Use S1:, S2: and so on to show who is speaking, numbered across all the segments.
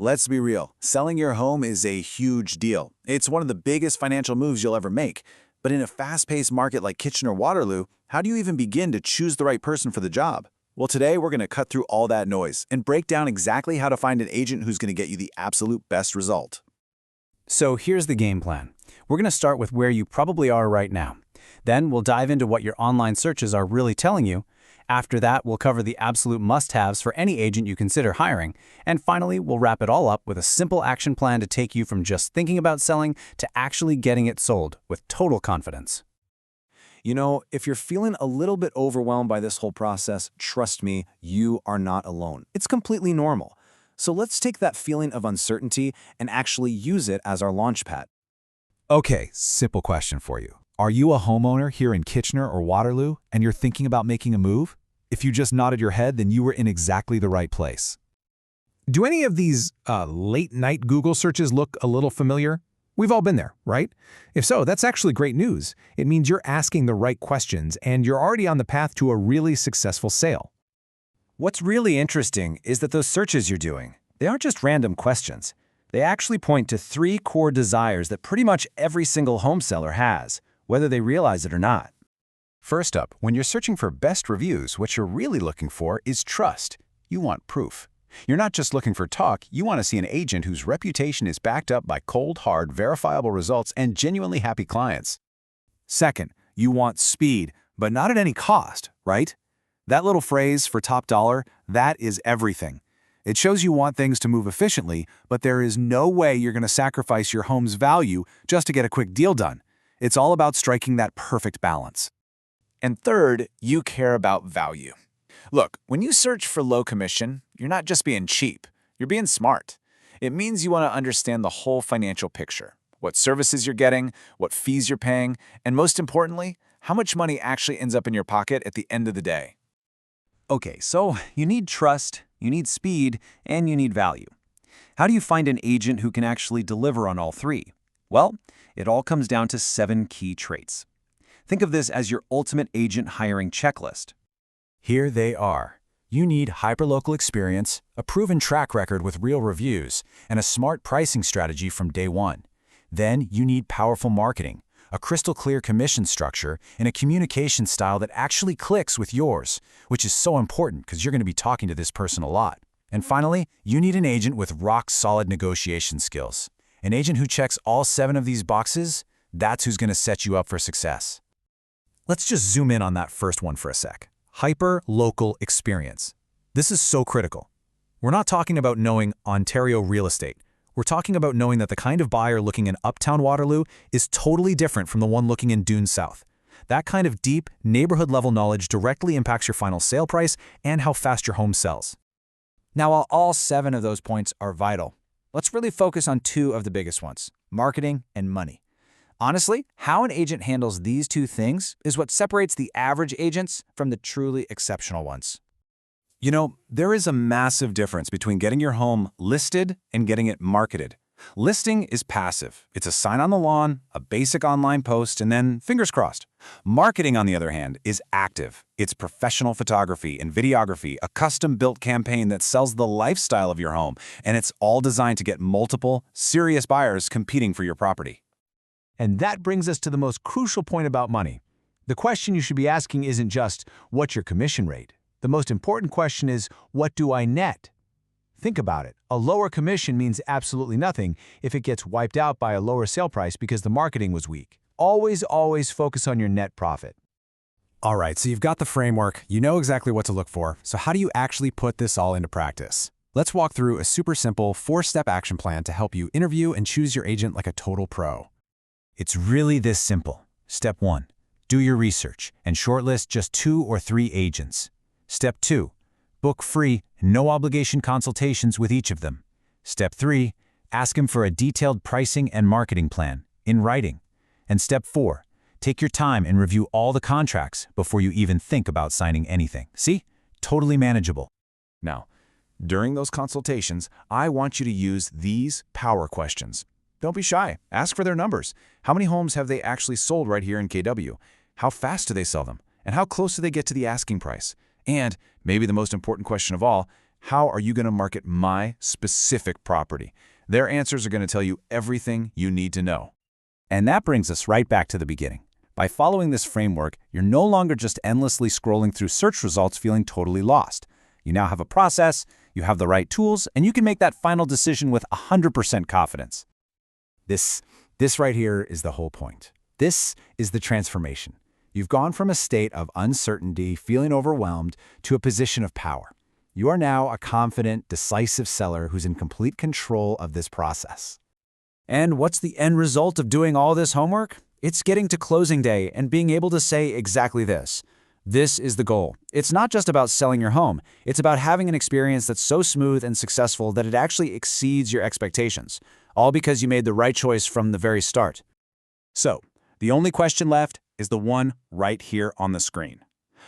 S1: Let's be real, selling your home is a huge deal. It's one of the biggest financial moves you'll ever make. But in a fast-paced market like Kitchener Waterloo, how do you even begin to choose the right person for the job? Well, today we're going to cut through all that noise and break down exactly how to find an agent who's going to get you the absolute best result.
S2: So here's the game plan. We're going to start with where you probably are right now. Then we'll dive into what your online searches are really telling you. After that, we'll cover the absolute must-haves for any agent you consider hiring. And finally, we'll wrap it all up with a simple action plan to take you from just thinking about selling to actually getting it sold with total confidence.
S1: You know, if you're feeling a little bit overwhelmed by this whole process, trust me, you are not alone. It's completely normal. So let's take that feeling of uncertainty and actually use it as our launchpad.
S3: Okay, simple question for you. Are you a homeowner here in Kitchener or Waterloo and you're thinking about making a move? If you just nodded your head, then you were in exactly the right place.
S4: Do any of these late-night Google searches look a little familiar? We've all been there, right? If so, that's actually great news. It means you're asking the right questions and you're already on the path to a really successful sale.
S5: What's really interesting is that those searches you're doing, they aren't just random questions. They actually point to 3 core desires that pretty much every single home seller has, whether they realize it or not.
S3: First up, when you're searching for best reviews, what you're really looking for is trust. You want proof. You're not just looking for talk, you want to see an agent whose reputation is backed up by cold, hard, verifiable results and genuinely happy clients.
S1: Second, you want speed, but not at any cost, right? That little phrase for top dollar, that is everything. It shows you want things to move efficiently, but there is no way you're going to sacrifice your home's value just to get a quick deal done. It's all about striking that perfect balance. And third, you care about value. Look, when you search for low commission, you're not just being cheap, you're being smart. It means you want to understand the whole financial picture, what services you're getting, what fees you're paying, and most importantly, how much money actually ends up in your pocket at the end of the day.
S5: Okay, so you need trust, you need speed, and you need value. How do you find an agent who can actually deliver on all 3? Well, it all comes down to 7 key traits. Think of this as your ultimate agent hiring checklist.
S3: Here they are. You need hyperlocal experience, a proven track record with real reviews, and a smart pricing strategy from day one. Then you need powerful marketing, a crystal clear commission structure, and a communication style that actually clicks with yours, which is so important because you're going to be talking to this person a lot. And finally, you need an agent with rock-solid negotiation skills. An agent who checks all 7 of these boxes, that's who's going to set you up for success. Let's just zoom in on that first one for a sec. Hyper-local experience. This is so critical. We're not talking about knowing Ontario real estate. We're talking about knowing that the kind of buyer looking in Uptown Waterloo is totally different from the one looking in Dune South. That kind of deep, neighborhood-level knowledge directly impacts your final sale price and how fast your home sells.
S2: Now, while all 7 of those points are vital, let's really focus on 2 of the biggest ones, marketing and money. Honestly, how an agent handles these 2 things is what separates the average agents from the truly exceptional ones.
S1: You know, there is a massive difference between getting your home listed and getting it marketed. Listing is passive. It's a sign on the lawn, a basic online post, and then fingers crossed. Marketing, on the other hand, is active. It's professional photography and videography, a custom-built campaign that sells the lifestyle of your home, and it's all designed to get multiple, serious buyers competing for your property.
S4: And that brings us to the most crucial point about money. The question you should be asking isn't just, what's your commission rate? The most important question is, what do I net? Think about it. A lower commission means absolutely nothing if it gets wiped out by a lower sale price because the marketing was weak. Always focus on your net profit.
S3: All right, so you've got the framework, you know exactly what to look for, so how do you actually put this all into practice? Let's walk through a super simple 4-step action plan to help you interview and choose your agent like a total pro. It's really this simple. Step 1, do your research and shortlist just 2 or 3 agents. Step 2, book free, no-obligation consultations with each of them. Step 3, ask him for a detailed pricing and marketing plan, in writing. And Step 4, take your time and review all the contracts before you even think about signing anything. See? Totally manageable.
S1: Now, during those consultations, I want you to use these power questions. Don't be shy. Ask for their numbers. How many homes have they actually sold right here in KW? How fast do they sell them? And how close do they get to the asking price? And, maybe the most important question of all, How are you going to market my specific property? Their answers are going to tell you everything you need to know.
S2: And that brings us right back to the beginning. By following this framework, you're no longer just endlessly scrolling through search results feeling totally lost. You now have a process, you have the right tools, and you can make that final decision with 100% confidence.
S3: This right here is the whole point. This is the transformation. You've gone from a state of uncertainty, feeling overwhelmed, to a position of power. You are now a confident, decisive seller who's in complete control of this process.
S2: And what's the end result of doing all this homework? It's getting to closing day and being able to say exactly this. This is the goal. It's not just about selling your home. It's about having an experience that's so smooth and successful that it actually exceeds your expectations, all because you made the right choice from the very start.
S1: So, the only question left is the one right here on the screen.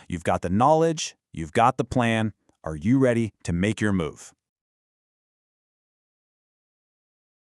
S1: You've got the knowledge, you've got the plan. Are you ready to make your move?